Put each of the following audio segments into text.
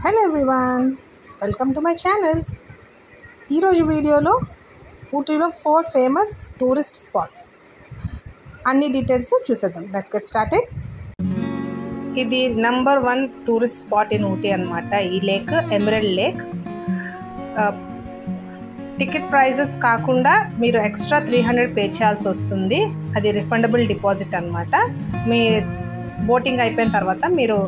Hello everyone, welcome to my channel. ఈరోజు వీడియోలో ఊటీలో 4 ఫేమస్ టూరిస్ట్ స్పాట్స్ అన్ని డీటెయిల్స్ చూసేద్దాం. Let's get started. ఇది number 1 tourist spot in Ooty అన్నమాట. ఈ lake emerald lake. Ticket prices కాకుండా మీరు ఎక్స్ట్రా 300 పే చేయాల్సి వస్తుంది. అది రిఫండబుల్ డిపాజిట్ అన్నమాట. మీ బోటింగ్ అయిపోయిన తర్వాత మీరు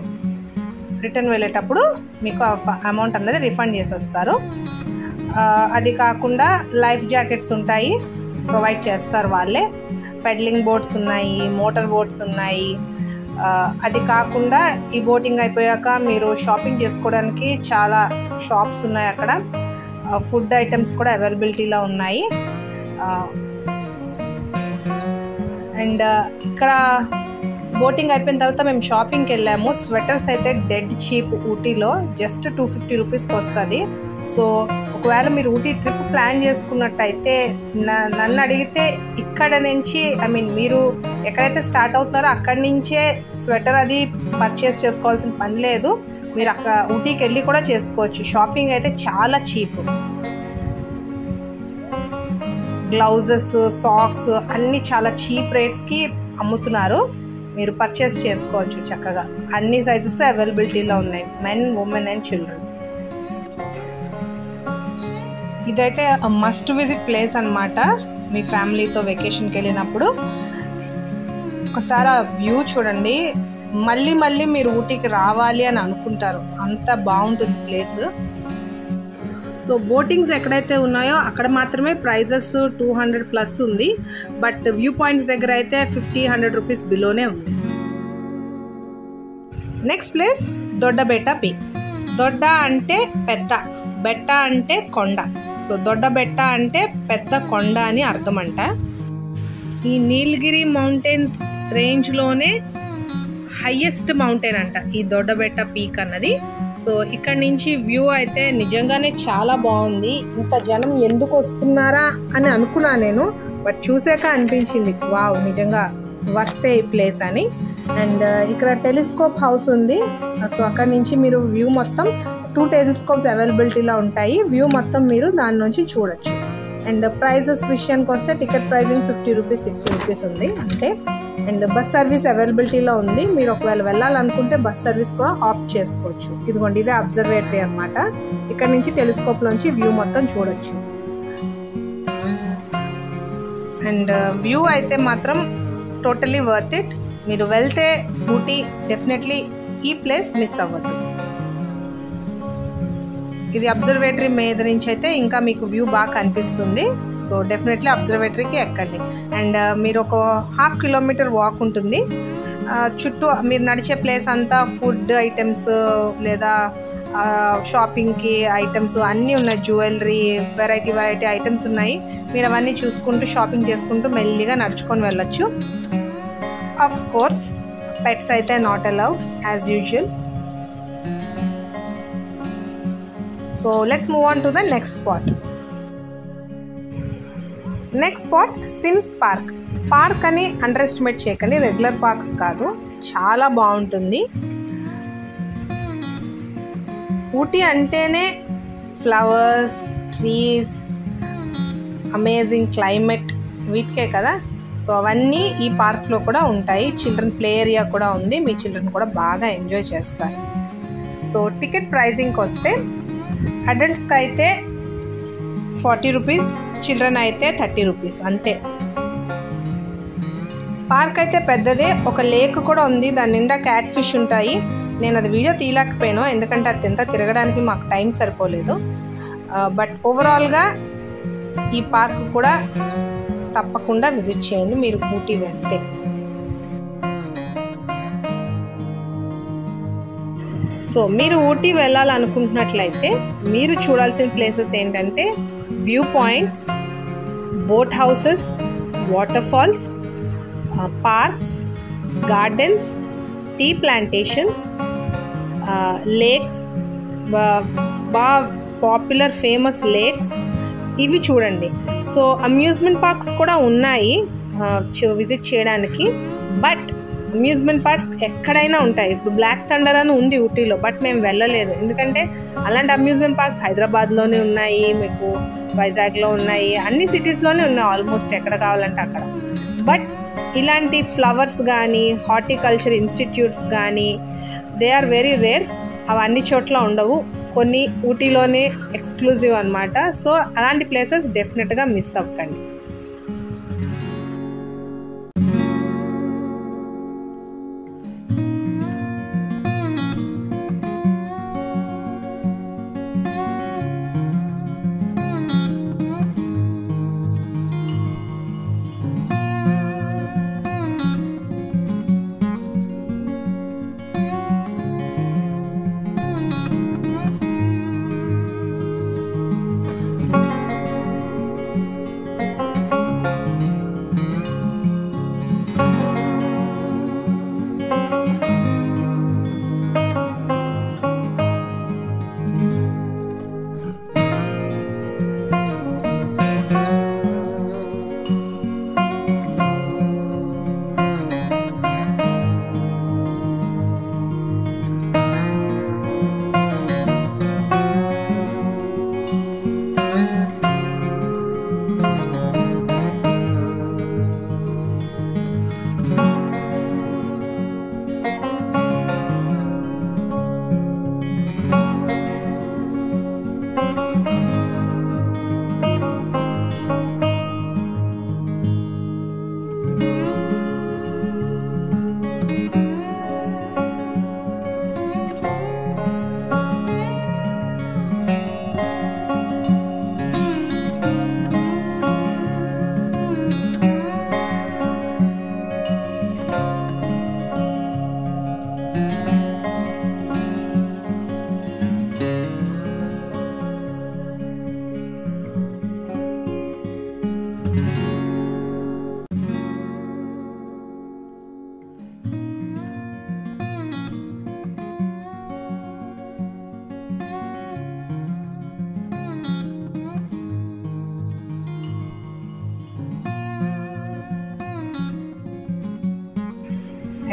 రిటర్న్ వెళ్ళేటప్పుడు మీకు అమౌంట్ అన్నది రిఫండ్ చేసేస్తారు. అది కాకుండా లైఫ్ జాకెట్స్ ఉంటాయి, ప్రొవైడ్ చేస్తారు వాళ్ళే. పెడ్లింగ్ బోట్స్ ఉన్నాయి, మోటార్ బోట్స్ ఉన్నాయి. అది కాకుండా ఈ బోటింగ్ అయిపోయాక మీరు షాపింగ్ చేసుకోవడానికి చాలా షాప్స్ ఉన్నాయి అక్కడ. ఫుడ్ ఐటమ్స్ కూడా అవైలబిలిటీలో ఉన్నాయి. అండ్ ఇక్కడ బోటింగ్ అయిపోయిన తర్వాత మేము షాపింగ్కి వెళ్ళాము. స్వెటర్స్ అయితే డెడ్ చీప్. ఊటీలో జస్ట్ 250 రూపీస్కి వస్తుంది. సో ఒకవేళ మీరు ఊటీ ట్రిప్ ప్లాన్ చేసుకున్నట్టయితే నన్ను అడిగితే ఇక్కడ నుంచి మీరు ఎక్కడైతే స్టార్ట్ అవుతున్నారో అక్కడి నుంచే స్వెటర్ అది పర్చేస్ చేసుకోవాల్సిన పని లేదు. మీరు అక్కడ ఊటీకి వెళ్ళి కూడా చేసుకోవచ్చు. షాపింగ్ అయితే చాలా చీప్. గ్లౌజెస్, సాక్స్ అన్నీ చాలా చీప్ రేట్స్కి అమ్ముతున్నారు. మీరు పర్చేస్ చేసుకోవచ్చు చక్కగా. అన్ని సైజెస్ అవైలబిలిటీలో ఉన్నాయి, మెన్, ఉమెన్ అండ్ చిల్డ్రన్. ఇదైతే మస్ట్ విజిట్ ప్లేస్ అన్నమాట. మీ ఫ్యామిలీతో వెకేషన్కి వెళ్ళినప్పుడు ఒకసారి ఆ వ్యూ చూడండి. మళ్ళీ మళ్ళీ మీరు ఊటీకి రావాలి అని అనుకుంటారు, అంత బాగుంటుంది ప్లేస్. సో బోటింగ్స్ ఎక్కడైతే ఉన్నాయో అక్కడ మాత్రమే ప్రైజెస్ 200+ ఉంది. బట్ వ్యూ పాయింట్స్ దగ్గర అయితే 50-100 రూపీస్ బిలోనే ఉంది. Next place Doddabetta peak. దొడ్డ అంటే పెద్ద, బెట్ట అంటే కొండ. సో దొడ్డబెట్ట అంటే పెద్ద కొండ అని అర్థం అంట. ఈ నీలగిరి మౌంటైన్స్ రేంజ్లోనే హైయెస్ట్ మౌంటైన్ అంట ఈ దొడ్డబెట్ట పీక్ అన్నది. సో ఇక్కడ నుంచి వ్యూ అయితే నిజంగానే చాలా బాగుంది. ఇంత జనం ఎందుకు వస్తున్నారా అని అనుకున్నా నేను, బట్ చూసాక అనిపించింది వావ్, నిజంగా వర్తే ఈ ప్లేస్ అని. అండ్ ఇక్కడ టెలిస్కోప్ హౌస్ ఉంది. సో అక్కడ నుంచి మీరు వ్యూ మొత్తం 2 టెలిస్కోప్స్ అవైలబిలిటీలో ఉంటాయి. వ్యూ మొత్తం మీరు దాని నుంచి చూడొచ్చు. అండ్ ప్రైజెస్ విషయానికి వస్తే టికెట్ ప్రైజింగ్ 50 రూపీస్, 60 రూపీస్ ఉంది అంతే. అండ్ బస్ సర్వీస్ అవైలబిలిటీలో ఉంది. మీరు ఒకవేళ వెళ్ళాలనుకుంటే బస్ సర్వీస్ కూడా ఆప్ట్ చేసుకోవచ్చు. ఇదిగోండి, ఇదే అబ్జర్వేటరీ అనమాట. ఇక్కడ నుంచి టెలిస్కోప్లోంచి వ్యూ మొత్తం చూడొచ్చు. అండ్ వ్యూ అయితే మాత్రం టోటలీ వర్త్ ఇట్. మీరు వెళ్తే ఊటీ డెఫినెట్లీ ఈ ప్లేస్ మిస్ అవ్వద్దు. ఇది అబ్జర్వేటరీ మీద నుంచి అయితే ఇంకా మీకు వ్యూ బాగా కనిపిస్తుంది. సో డెఫినెట్లీ అబ్జర్వేటరీకి ఎక్కండి. అండ్ మీరు ఒక 1/2 కిలోమీటర్ వాక్ ఉంటుంది. చుట్టూ మీరు నడిచే ప్లేస్ అంతా ఫుడ్ ఐటమ్స్ లేదా షాపింగ్కి ఐటమ్స్ అన్నీ ఉన్నాయి. జ్యువెలరీ, వెరైటీ ఐటమ్స్ ఉన్నాయి. మీరు అవన్నీ చూసుకుంటూ షాపింగ్ చేసుకుంటూ మెల్లిగా నడుచుకొని వెళ్ళొచ్చు. ఆఫ్ కోర్స్ పెట్స్ అయితే not allowed as usual. So let's move on to the next spot. Next spot Sims Park. Park అని అండర్ ఎస్టిమేట్ చేయకండి, రెగ్యులర్ పార్క్స్ కాదు, చాలా బాగుంటుంది. ఊటీ అంటేనే ఫ్లవర్స్, ట్రీస్, అమేజింగ్ క్లైమేట్, వీటికే కదా. సో అవన్నీ ఈ పార్క్లో కూడా ఉంటాయి. చిల్డ్రన్ ప్లే ఏరియా కూడా ఉంది. మీ చిల్డ్రన్ కూడా బాగా ఎంజాయ్ చేస్తారు. సో టికెట్ ప్రైజింగ్కి వస్తే అడల్ట్స్కి అయితే 40 రూపీస్, చిల్డ్రన్ అయితే 30 రూపీస్ అంతే. పార్క్ అయితే పెద్దదే. ఒక లేక్ కూడా ఉంది, దాని నిండా క్యాట్ ఫిష్ ఉంటాయి. నేను అది వీడియో తీయలేకపోయాను ఎందుకంటే అది ఎంత తిరగడానికి మాకు టైం సరిపోలేదు. బట్ ఓవరాల్గా ఈ పార్క్ కూడా తప్పకుండా విజిట్ చేయండి మీరు ఊటీ వెళ్తే. సో మీరు ఊటీ వెళ్ళాలనుకుంటున్నట్లయితే మీరు చూడాల్సిన ప్లేసెస్ ఏంటంటే view points, boat houses, water falls, parks, gardens, tea plantations, lakes, బాగా పాపులర్ ఫేమస్ లేక్స్, ఇవి చూడండి. సో అమ్యూజ్మెంట్ పార్క్స్ కూడా ఉన్నాయి విజిట్ చేయడానికి. బట్ అమ్యూజ్మెంట్ పార్క్స్ ఎక్కడైనా ఉంటాయి. ఇప్పుడు బ్లాక్ థండర్ అని ఉంది ఊటీలో, బట్ మేము వెళ్ళలేదు. ఎందుకంటే అలాంటి అమ్యూజ్మెంట్ పార్క్స్ హైదరాబాద్లోనే ఉన్నాయి, మీకు వైజాగ్లో ఉన్నాయి, అన్ని సిటీస్లోనే ఉన్నాయి ఆల్మోస్ట్, ఎక్కడ కావాలంటే అక్కడ. బట్ ఇలాంటి ఫ్లవర్స్ కానీ హార్టికల్చర్ ఇన్స్టిట్యూట్స్ కానీ దే ఆర్ వెరీ రేర్. అవి అన్ని చోట్ల ఉండవు, కొన్ని ఊటీలోనే ఎక్స్క్లూజివ్ అనమాట. సో అలాంటి ప్లేసెస్ డెఫినెట్గా మిస్ అవ్వకండి.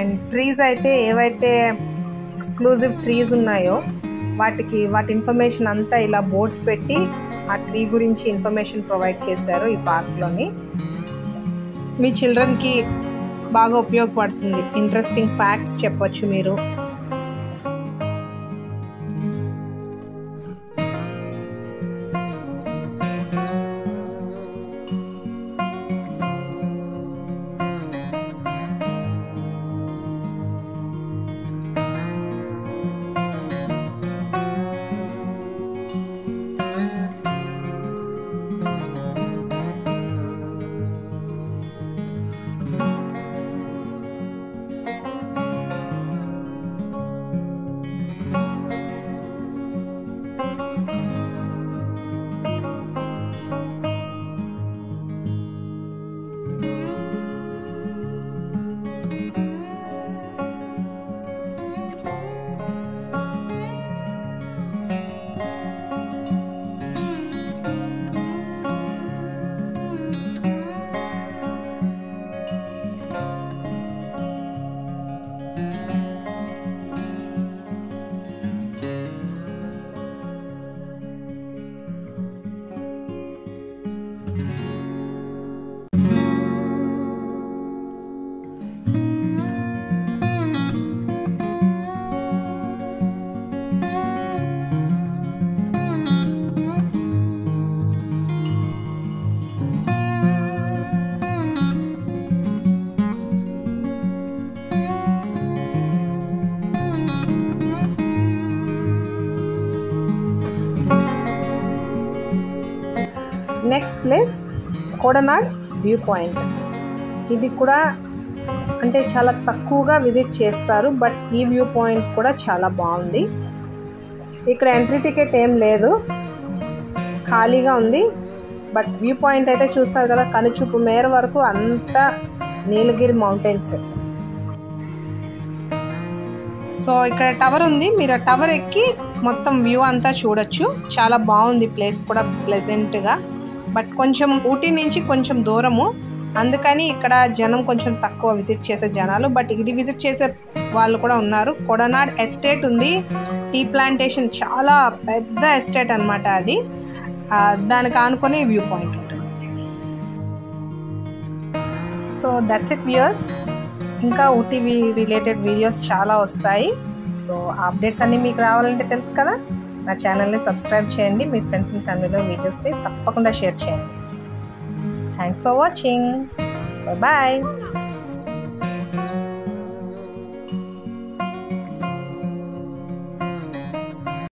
అండ్ ట్రీస్ అయితే ఏవైతే ఎక్స్క్లూజివ్ ట్రీస్ ఉన్నాయో వాటి ఇన్ఫర్మేషన్ అంతా ఇలా బోర్డ్స్ పెట్టి ఆ ట్రీ గురించి ఇన్ఫర్మేషన్ ప్రొవైడ్ చేశారు ఈ పార్క్లోని. మీ చిల్డ్రన్కి బాగా ఉపయోగపడుతుంది, ఇంట్రెస్టింగ్ ఫ్యాక్ట్స్ చెప్పొచ్చు మీరు. Next place Kodanad view point. ఇది కూడా అంటే చాలా తక్కువగా విజిట్ చేస్తారు, బట్ ఈ వ్యూ పాయింట్ కూడా చాలా బాగుంది. ఇక్కడ ఎంట్రీ టికెట్ ఏం లేదు, ఖాళీగా ఉంది. బట్ వ్యూ పాయింట్ అయితే చూస్తారు కదా, కనుచూపు మేర వరకు అంతా నీలగిరి మౌంటైన్స్. సో ఇక్కడ టవర్ ఉంది, మీరు ఆ టవర్ ఎక్కి మొత్తం వ్యూ అంతా చూడొచ్చు. చాలా బాగుంది ప్లేస్ కూడా, ప్లెజెంట్గా. బట్ కొంచెం ఊటీ నుంచి కొంచెం దూరము, అందుకని ఇక్కడ జనం కొంచెం తక్కువ విజిట్ చేసే జనాలు. బట్ ఇది విజిట్ చేసే వాళ్ళు కూడా ఉన్నారు. కొడనాడ్ ఎస్టేట్ ఉంది, టీ ప్లాంటేషన్, చాలా పెద్ద ఎస్టేట్ అనమాట అది. దానికి ఆనుకొని వ్యూ పాయింట్ ఉంటుంది. So that's it viewers. ఇంకా ఊటీ రిలేటెడ్ వీడియోస్ చాలా వస్తాయి. సో అప్డేట్స్ అన్నీ మీకు రావాలంటే తెలుసు కదా, నా ఛానల్ని సబ్స్క్రైబ్ చేయండి. మీ ఫ్రెండ్స్ అండ్ ఫ్యామిలీలో వీడియోస్ని తప్పకుండా షేర్ చేయండి. Thanks for watching. బాయ్.